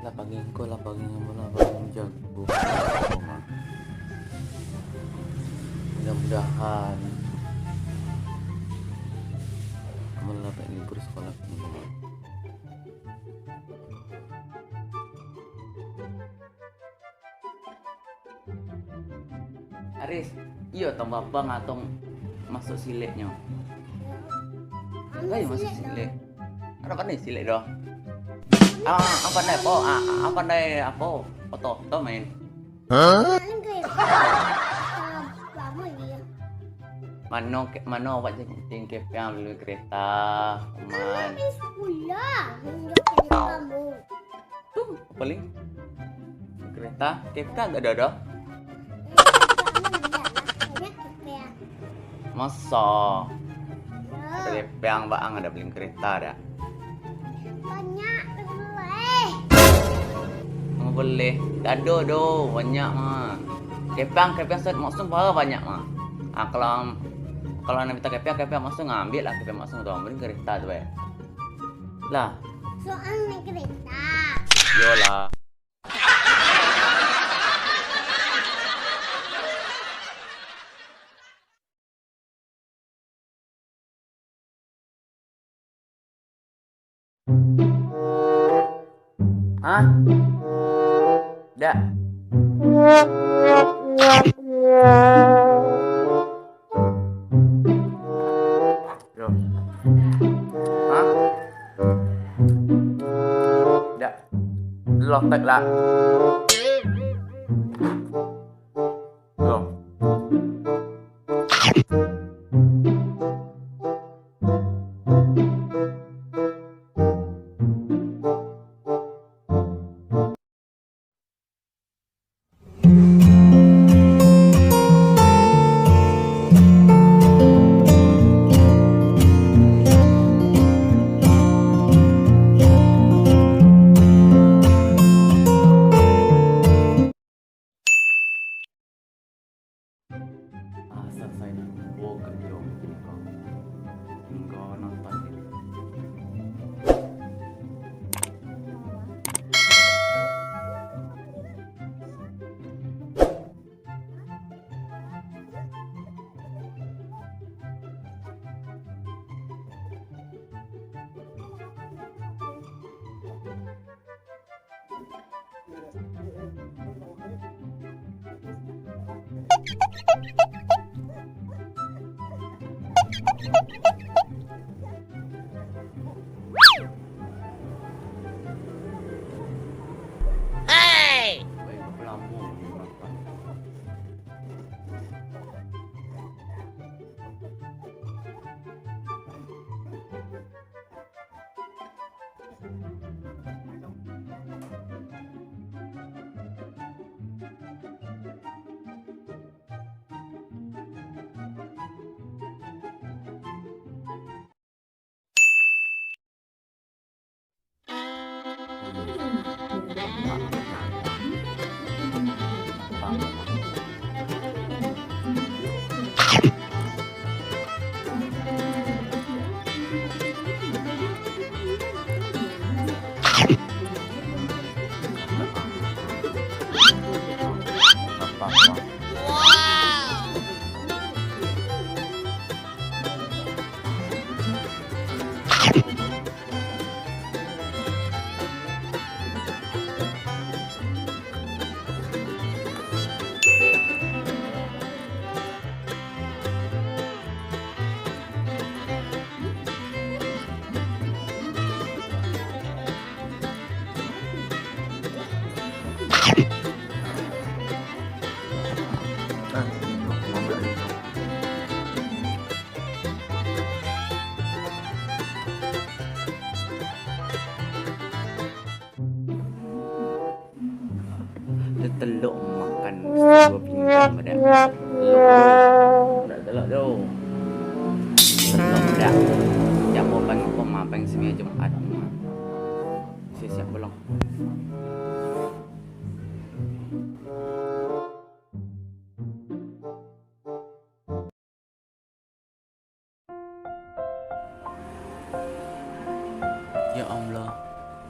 Lapangin ko, lapangin jago. Mudah-mudahan kamu dapat libur sekolah ini. Aris, iyo tong bapak ngatong masuk sileknya. Ayo masuk silek. Apa nih silek doh? Apa nih po? Apa nih apa? Foto, to main. Mano awak jadi yang beli kereta, man. Tuh, paling kereta, kepka gak ada dah. Masa? Ada yang baang ada beli kereta dah. Banyak boleh. Mau boleh, dado do banyak mah. Kepang set maksud banyak mah. Kalau nak minta kepang maksud ngambil lah kepang maksud tu ambil kereta tu ya. Lah. Soal naik kereta. Yolah. Hah? Dak. Yo. Hah? Dak. Lotek lah. Yo. Selesai nunggu kerja hingga nonton ini. Baik pelampung. Teluk makan dua pinggan pada teluk tu teluk dah jam pemapeng semia Jumaat siap belum.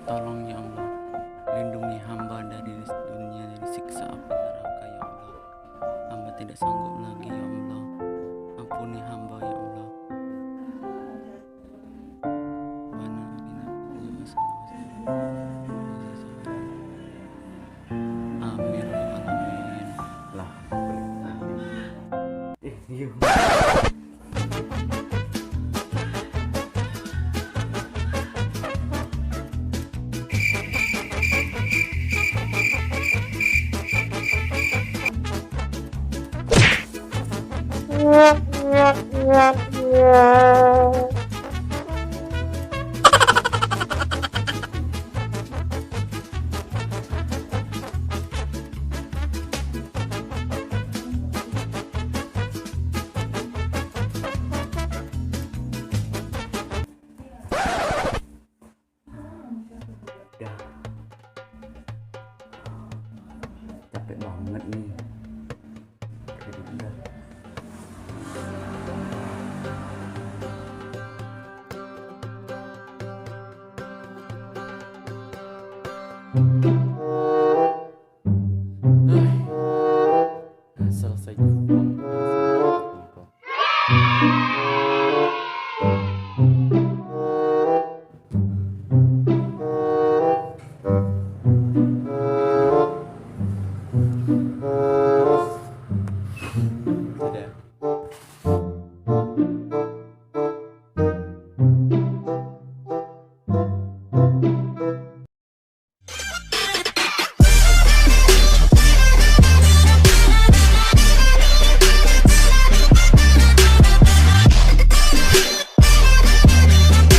Tolong ya Allah, lindungi hamba dari dunia, dari siksa api neraka ya Allah. Hamba tidak sanggup lagi ya Allah. Ampuni hamba ya Allah. Bana bina amin ya alamin. Lah, iya. Udah capek banget nih. Udah.